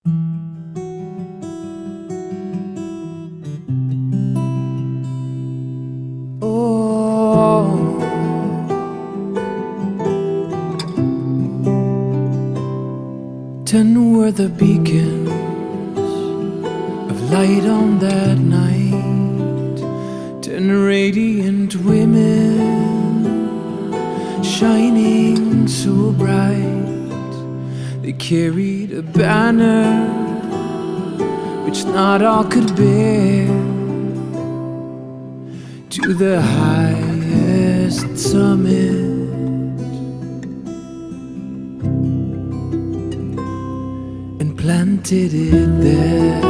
Oh, 10 were the beacons of light on that night. 10 radiant women shining so bright. They carried a banner which not all could bear to the highest summit, and planted it there.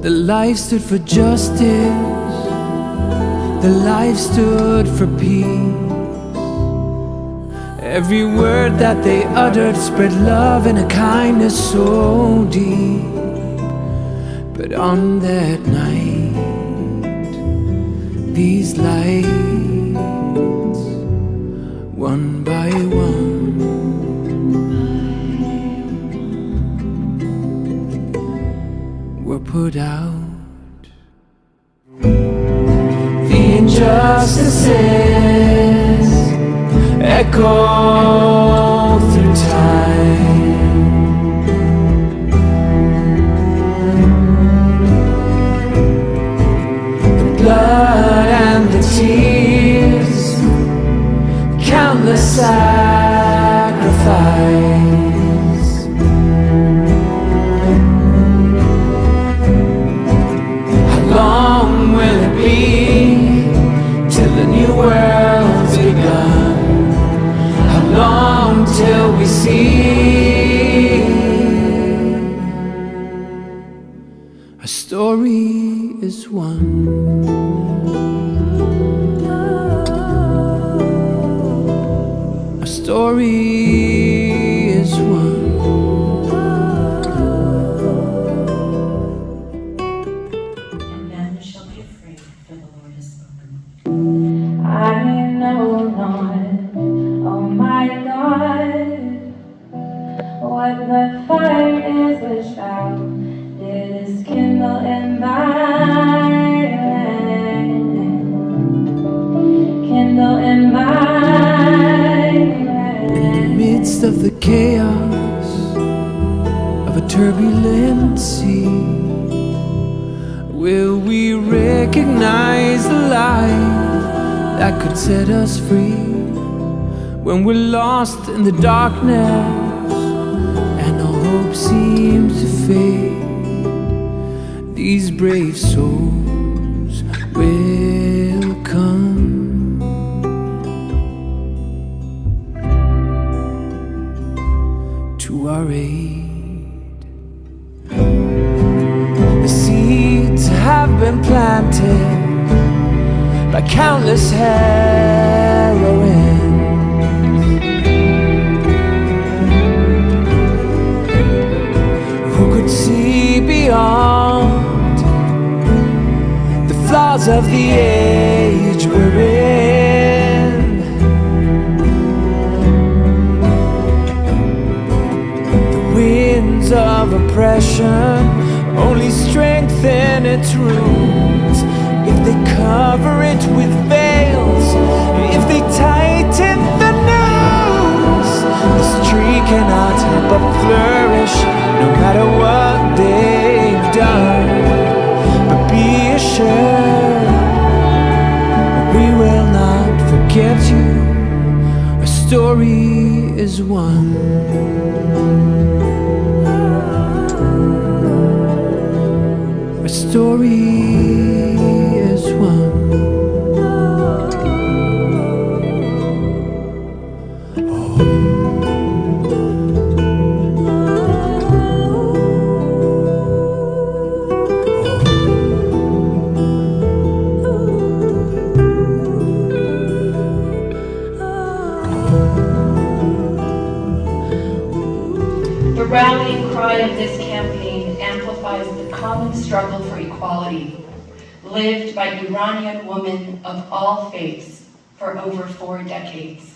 The life stood for justice, the life stood for peace. Every word that they uttered spread love and a kindness so deep. But on that night, these lights, one by one, were put out. The injustices echo through time. The blood and the tears, countless sacrifice. How long will it be till the new world's begun? Long till we see a story is one. A story is one. And men shall be afraid, for the Lord has spoken. I know not, oh my God, what the fire is which thou didst kindle in thy land, kindle in thy land. In the midst of the chaos of a turbulent sea, will we recognize the light that could set us free? When we're lost in the darkness and all hope seems to fade, these brave souls will come to our aid. The seeds have been planted by countless heroines who could see beyond the flaws of the age we're in. The winds of oppression only strengthen its roots if they cover it with veils, if they tighten the noose. This tree cannot help but flourish no matter what they've done. But be assured, we will not forget you. A story is one. A story is one. The rallying cry of this campaign amplifies the common struggle for equality lived by Iranian women of all faiths for over 4 decades.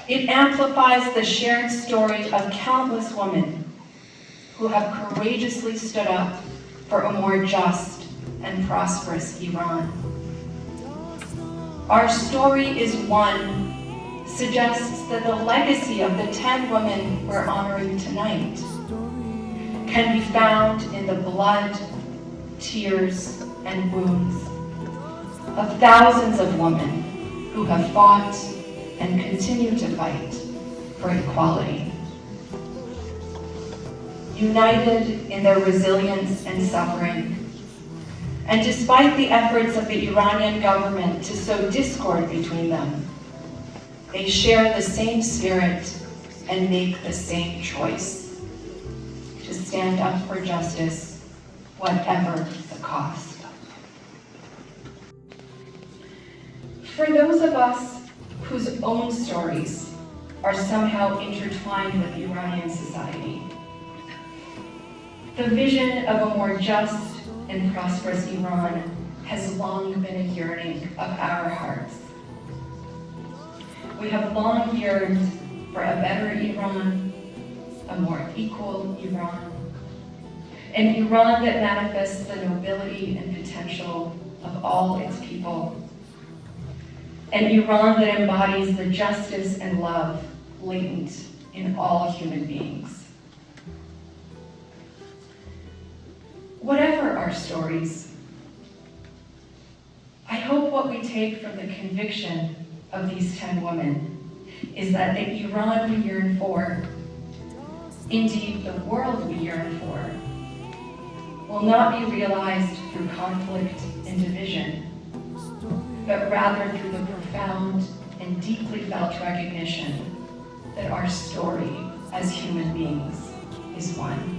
It amplifies the shared story of countless women who have courageously stood up for a more just and prosperous Iran. Our story is one suggests that the legacy of the 10 women we're honoring tonight can be found in the blood, tears, and wounds of thousands of women who have fought and continue to fight for equality. United in their resilience and suffering, and despite the efforts of the Iranian government to sow discord between them, they share the same spirit and make the same choice: to stand up for justice, whatever the cost. For those of us whose own stories are somehow intertwined with Iranian society, the vision of a more just and prosperous Iran has long been a yearning of our hearts. We have long yearned for a better Iran, a more equal Iran, an Iran that manifests the nobility and potential of all its people, an Iran that embodies the justice and love latent in all human beings. Whatever our stories, I hope what we take from the conviction of these 10 women is that the Iran we yearn for, indeed the world we yearn for, will not be realized through conflict and division, but rather through the profound and deeply felt recognition that our story as human beings is one.